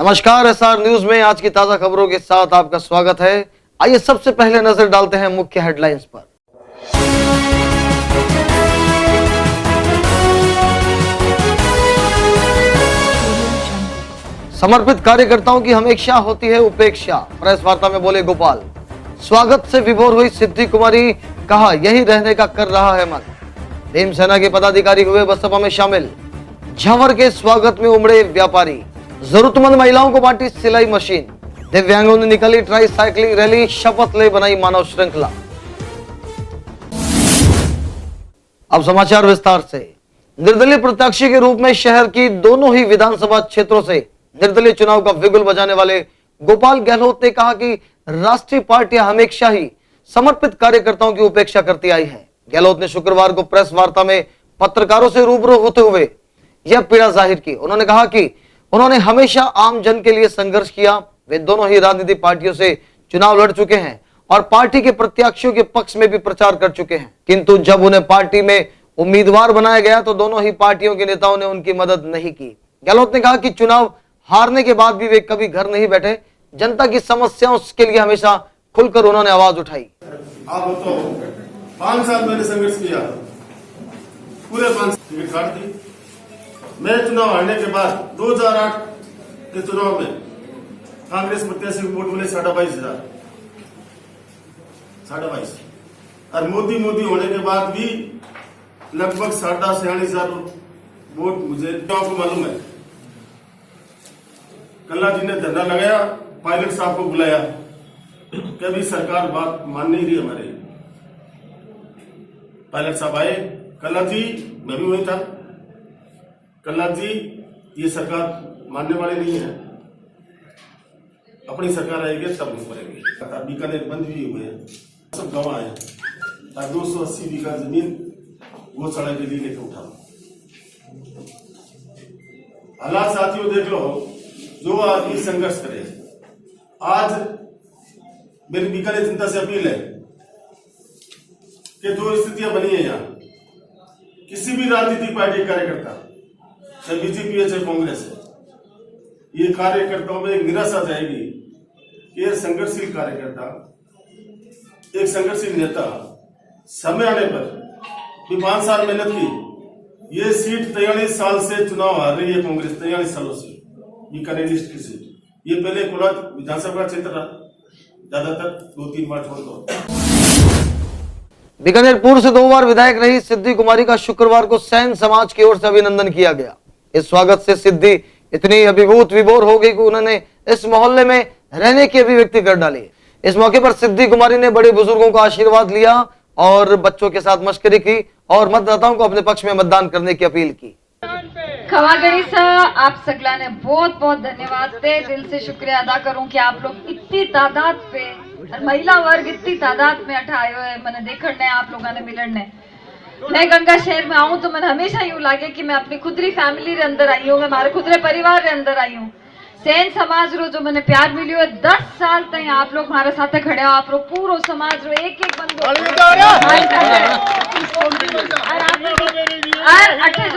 नमस्कार, SR news में आज की ताजा खबरों के साथ आपका स्वागत है। आइए सबसे पहले नजर डालते हैं मुख्य हेडलाइंस पर। समर्पित कार्यकर्ताओं की हमेशा होती है उपेक्षा, प्रेस वार्ता में बोले गोपाल। स्वागत से विभोर हुई सिद्धि कुमारी, कहा यही रहने का कर रहा है मन। भीमसेना के पदाधिकारी हुए बसपा में शामिल। झावर के स्वागत में उमड़े व्यापारी। जरूरतमंद महिलाओं को बांटी सिलाई मशीन। दिव्यांगों ने निकाली ट्राई साइकिलिंग रैली, शपथ ले बनाई मानव श्रृंखला। अब समाचार विस्तार से। निर्दलीय प्रत्याशी के रूप में शहर की दोनों ही विधानसभा क्षेत्रों से निर्दलीय चुनाव का बिगुल बजाने वाले गोपाल गहलोत ने कहा कि राष्ट्रीय पार्टियां हमेशा ही समर्पित कार्यकर्ताओं की उपेक्षा करती आई है। गहलोत ने शुक्रवार को प्रेस वार्ता में पत्रकारों से रूबरू होते हुए यह पीड़ा जाहिर की। उन्होंने कहा कि उन्होंने हमेशा आम जन के लिए संघर्ष किया। वे दोनों ही राजनीतिक पार्टियों से चुनाव लड़ चुके हैं और पार्टी के प्रत्याशियों के पक्ष में भी प्रचार कर चुके हैं, किंतु जब उन्हें पार्टी में उम्मीदवार बनाया गया तो दोनों ही पार्टियों के नेताओं ने उनकी मदद नहीं की। गहलोत ने कहा कि चुनाव हारने के बाद भी वे कभी घर नहीं बैठे। जनता की समस्याओं के लिए हमेशा खुलकर उन्होंने आवाज उठाई। आप तो 5 साल मैंने संघर्ष किया, पूरे 5 टिकट काट दी। मैं चुनाव हारने के बाद 2008 के चुनाव में कांग्रेस प्रत्याशी को वोट मिले 22,500 और मोदी होने के बाद भी लगभग 46,000 वोट मुझे को मालूम है। कल्ला जी ने धरना लगाया, पायलट साहब को बुलाया, कभी सरकार बात मान नहीं रही हमारे। पायलट साहब आए, कल्ला जी, मैं भी वही था। कल्ला जी, ये सरकार मानने वाले नहीं है, अपनी सरकार आएगी तब हम करेंगे। बीकानेर बंद भी हुए हैं, सब गंवा है। 280 बीघा जमीन वो सड़क के लिए लेके उठा। हालात साथियों देख लो, जो आदमी संघर्ष करे। आज मेरी बीकानेर जनता से अपील है कि जो स्थितियां बनी है यहाँ, किसी भी राजनीतिक पार्टी के कार्यकर्ता, चाहे बीजेपी है चाहे कांग्रेस है, ये कार्यकर्ताओं में एक निराशा जाएगी कि ये संघर्षशील कार्यकर्ता, एक संघर्षशील नेता समय आने पर भी 5 साल मेहनत की। ये सीट 43 साल से चुनाव हार रही है कांग्रेस, 43 सालों से बीकानेर ईस्ट की सीट। ये पहले कोला विधानसभा क्षेत्र रहा, ज्यादातर 2-3 बार छोड़ दो। बीकानेर पूर्व से 2 बार विधायक रही सिद्धि कुमारी का शुक्रवार को सैन समाज की ओर से अभिनंदन किया गया। इस स्वागत से सिद्धि इतनी अभिभूत विभोर हो गई कि उन्होंने इस मोहल्ले में रहने की अभिव्यक्ति कर डाली। इस मौके पर सिद्धि कुमारी ने बड़े बुजुर्गों का आशीर्वाद लिया और बच्चों के साथ मश्करी की और मतदाताओं को अपने पक्ष में मतदान करने की अपील की। खवागड़ी सा आप सगला ने बहुत बहुत धन्यवाद दे दिल से शुक्रिया अदा करूं कि आप लोग इतनी तादाद पे, महिला वर्ग इतनी तादाद में आए हुए मैंने देखने, आप लोगों ने मिलने। मैं गंगा शहर में आऊं तो मैंने हमेशा यूं लगे कि मैं अपनी खुदरी फैमिली रे अंदर आई हूं, मैं हमारे खुदरे परिवार रे अंदर आई हूं। सैन समाज रो जो मैंने प्यार मिलियो है, 10 साल तक आप लोग हमारे साथ खड़े हो। आप लोग पूरा समाज रो एक बंदो और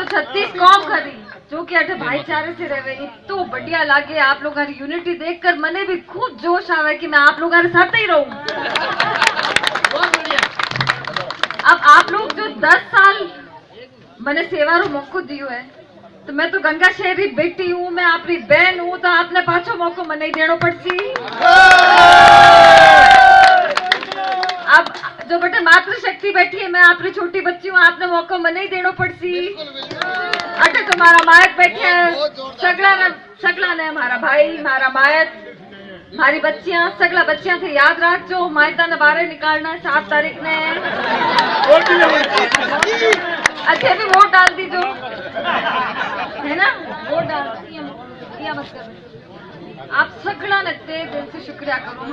36 कौम खड़ी जो कि अठे भाईचारे से रहे, इतो बढ़िया लागे। आप लोगों की यूनिटी देखकर मने भी खूब जोश आवे कि मैं आप लोगों के साथ ही रहूं। अब आप लोग जो 10 साल मैंने सेवा रो मौको दियो है, तो मैं तो गंगा शहरी बेटी हूँ, मैं आपकी बहन हूँ, तो आपने पाछो मौको मने ही देनो पड़सी। अब जो बेटे मातृशक्ति बैठी है, मैं आपकी छोटी बच्ची हूँ, आपने मौको मने ही देनो पड़सी। अटे तुम्हारा मायक बैठे है, सगला ने हमारा भाई, हमारा मायक, हमारी बच्चियां, सगला बच्चियां थे, याद रख जो मायता ने बाहर निकालना है 7 तारीख ने। अच्छे भी वोट डाल दीजो, है ना, वोट डाल दिया मत करो। आप सगला ने दिल से शुक्रिया करो।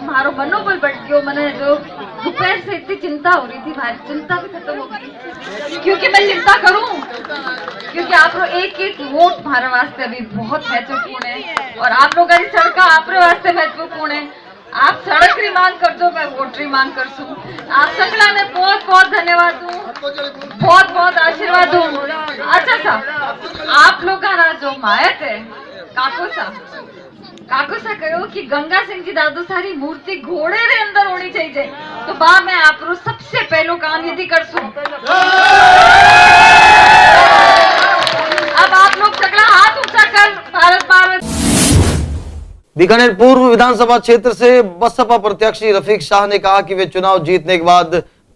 मारो मनोबल बढ़ गयो। मैंने जो दोपहर से इतनी चिंता हो रही थी, भाई चिंता भी खत्म हो गई, क्योंकि मैं चिंता करूं, क्योंकि आप लोग एक वोट हमारे वास्ते अभी बहुत महत्वपूर्ण है और आप लोगों की सड़क आपके वास्ते महत्वपूर्ण है। आप सड़क री मांग कर दो, मैं वोट री मांग कर सू। आप सगला ने बहुत बहुत धन्यवाद दूं, बहुत बहुत आशीर्वाद दूं। अच्छा सा आप लोग का जो मायक है, કાકોસા કહ્યું કે ગંગા સિંહ जी दादू सारी मूर्ति घोड़े रे अंदर होनी चाहिए तो बा मैं आप रो सबसे पहलो काम यदि करसू अब आप लोग सगला हाथ ऊंचा कर भारत भारत। बीकानेर पूर्व विधानसभा क्षेत्र से बसपा प्रत्याशी रफीक शाह ने कहा कि वे चुनाव जीतने के बाद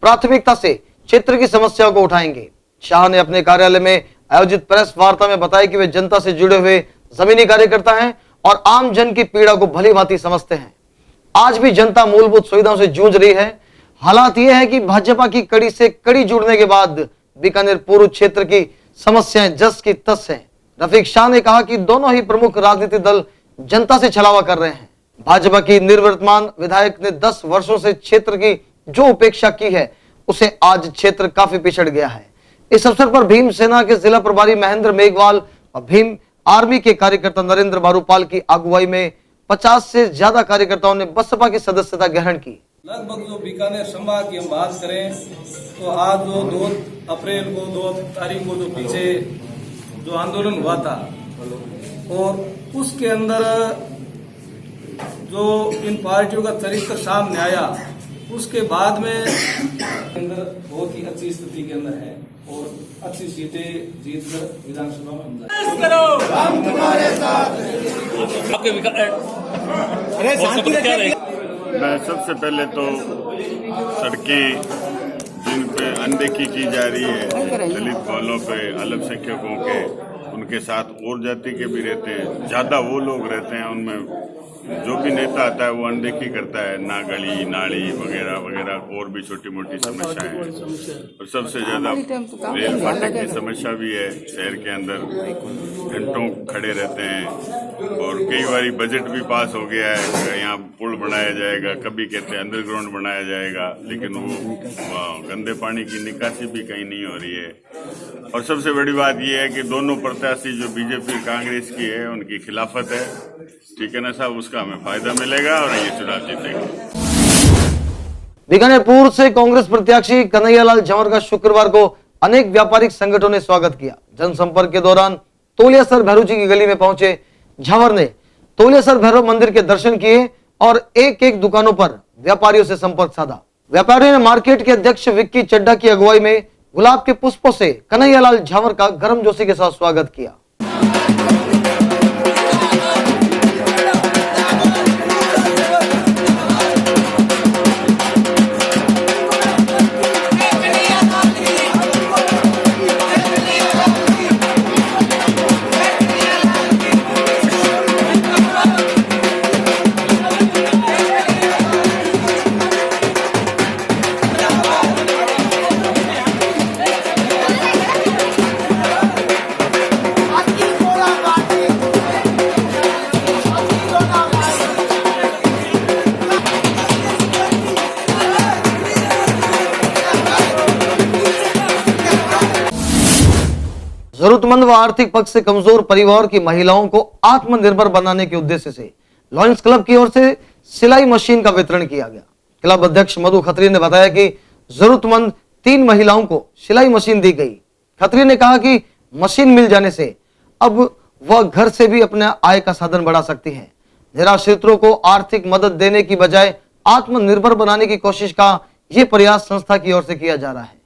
प्राथमिकता से क्षेत्र की समस्याओं को उठाएंगे। शाह ने अपने कार्यालय में आयोजित प्रेस वार्ता में बताया कि वे जनता से जुड़े हुए जमीनी कार्यकर्ता हैं और आम जन की पीड़ा को भली भांति समझते हैं। आज भी जनता मूलभूत सुविधाओं से जूझ रही है। हालात यह है कि भाजपा की कड़ी से कड़ी जुड़ने के बाद बीकानेर पूर्व क्षेत्र की समस्याएं जस की तस हैं। रफीक शाह ने कहा कि दोनों ही प्रमुख राजनीतिक दल जनता से छलावा कर रहे हैं। भाजपा की निवर्तमान विधायक ने 10 वर्षों से क्षेत्र की जो उपेक्षा की है उसे आज क्षेत्र काफी पिछड़ गया है। इस अवसर पर भीम सेना के जिला प्रभारी महेंद्र मेघवाल और भीम आर्मी के कार्यकर्ता नरेंद्र बारूपाल की अगुवाई में 50 से ज्यादा कार्यकर्ताओं ने बसपा की सदस्यता ग्रहण की। लगभग जो बीकानेर संभाग की हम बात करें तो आज जो 2 अप्रैल को 2 तारीख को जो पीछे जो आंदोलन हुआ था और उसके अंदर जो इन पार्टियों का चरित्र सामने आया उसके बाद में अंदर बहुत ही अच्छी स्थिति के अंदर है और अच्छी सीटें जीत कर विधानसभा में हम मैं सबसे पहले तो सड़कें जिन पे अनदेखी की जा रही है, दलित वालों पे, अल्पसंख्यकों के, उनके साथ और जाति के भी रहते हैं, ज्यादा वो लोग रहते हैं, उनमें जो भी नेता आता है वो अनदेखी करता है, ना गली नाली वगैरह वगैरह और भी छोटी मोटी समस्याएं हैं। और सबसे ज्यादा रेल फाटक की समस्या भी है। शहर के अंदर घंटों खड़े रहते हैं और कई बार बजट भी पास हो गया है, यहाँ पुल बनाया जाएगा, कभी कहते हैं अंडरग्राउंड बनाया जाएगा, लेकिन वो गंदे पानी की निकासी भी कहीं नहीं हो रही है। और सबसे बड़ी बात यह है कि दोनों प्रत्याशी जो बीजेपी कांग्रेस की है उनकी खिलाफत है। ठीक है ना साहब, उसका हमें फायदा मिलेगा और ये चुनाव जीतेंगे। बीकानेर पूर्व से कांग्रेस प्रत्याशी कन्हैयालाल झंवर का शुक्रवार को अनेक व्यापारिक संगठनों ने स्वागत किया। जनसंपर्क के दौरान तोलियासर भैरव जी की गली में पहुंचे झंवर ने तोलियासर भैरव मंदिर के दर्शन किए और एक एक दुकानों पर व्यापारियों से संपर्क साधा। व्यापारियों ने मार्केट के अध्यक्ष विक्की चड्ढा की अगुवाई में गुलाब के पुष्पों से कन्हैयालाल झंवर का गर्मजोशी के साथ स्वागत किया। जरूरतमंद व आर्थिक पक्ष से कमजोर परिवार की महिलाओं को आत्मनिर्भर बनाने के उद्देश्य से लॉयंस क्लब की ओर से सिलाई मशीन का वितरण किया गया। क्लब अध्यक्ष मधु खत्री ने बताया कि जरूरतमंद 3 महिलाओं को सिलाई मशीन दी गई। खत्री ने कहा कि मशीन मिल जाने से अब वह घर से भी अपने आय का साधन बढ़ा सकती है। निराश्रितों को आर्थिक मदद देने की बजाय आत्मनिर्भर बनाने की कोशिश का यह प्रयास संस्था की ओर से किया जा रहा है।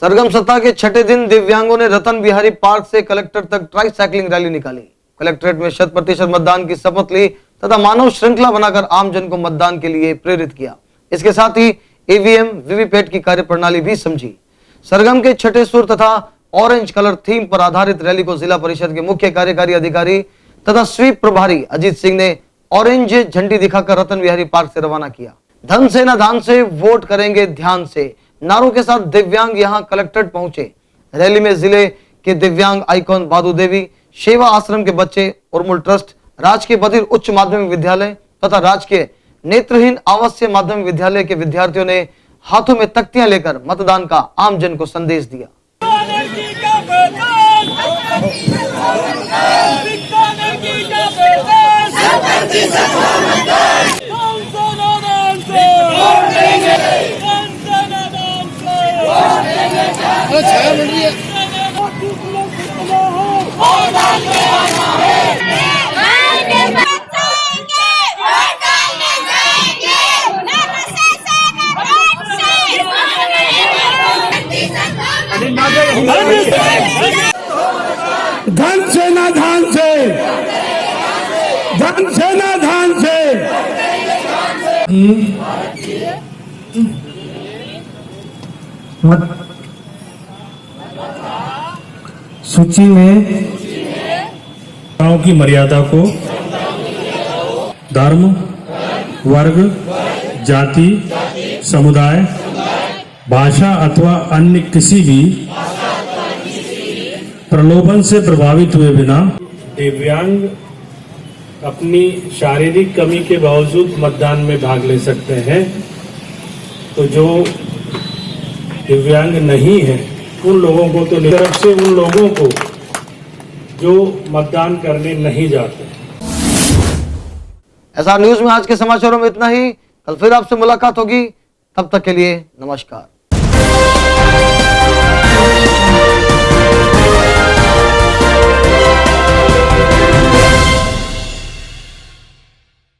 सरगम सप्ताह के छठे दिन दिव्यांगों ने रतन बिहारी पार्क से कलेक्टर तक ट्राई साइकिलिंग रैली निकाली। कलेक्ट्रेट में 100% मतदान की शपथ ली तथा मानव श्रृंखला बनाकर आमजन को मतदान के लिए प्रेरित किया। इसके साथ ही ईवीएम वीवीपैट की कार्यप्रणाली भी समझी। सरगम के छठे सुर तथा ऑरेंज कलर थीम पर आधारित रैली को जिला परिषद के मुख्य कार्यकारी अधिकारी तथा स्वीप प्रभारी अजीत सिंह ने ऑरेंज झंडी दिखाकर रतन बिहारी पार्क से रवाना किया। धन से न दान से वोट करेंगे ध्यान से नारों के साथ दिव्यांग यहां कलेक्ट्रेट पहुंचे। रैली में जिले के दिव्यांग आइकॉन बादू देवी सेवा आश्रम के बच्चे, उर्मुल ट्रस्ट, राजकीय बधिर उच्च माध्यमिक विद्यालय तथा राजकीय नेत्रहीन आवासीय माध्यमिक विद्यालय के विद्यार्थियों ने हाथों में तख्तियां लेकर मतदान का आमजन को संदेश दिया। धन से ना धान से, धन से ना धान से। सूची में की मर्यादा को धर्म, वर्ग, जाति, समुदाय, भाषा अथवा अन्य किसी भी प्रलोभन से प्रभावित हुए बिना दिव्यांग अपनी शारीरिक कमी के बावजूद मतदान में भाग ले सकते हैं। तो जो दिव्यांग नहीं है उन लोगों को तो तरफ से उन लोगों को जो मतदान करने नहीं जाते। ऐसा न्यूज में आज के समाचारों में इतना ही। कल फिर आपसे मुलाकात होगी, तब तक के लिए नमस्कार।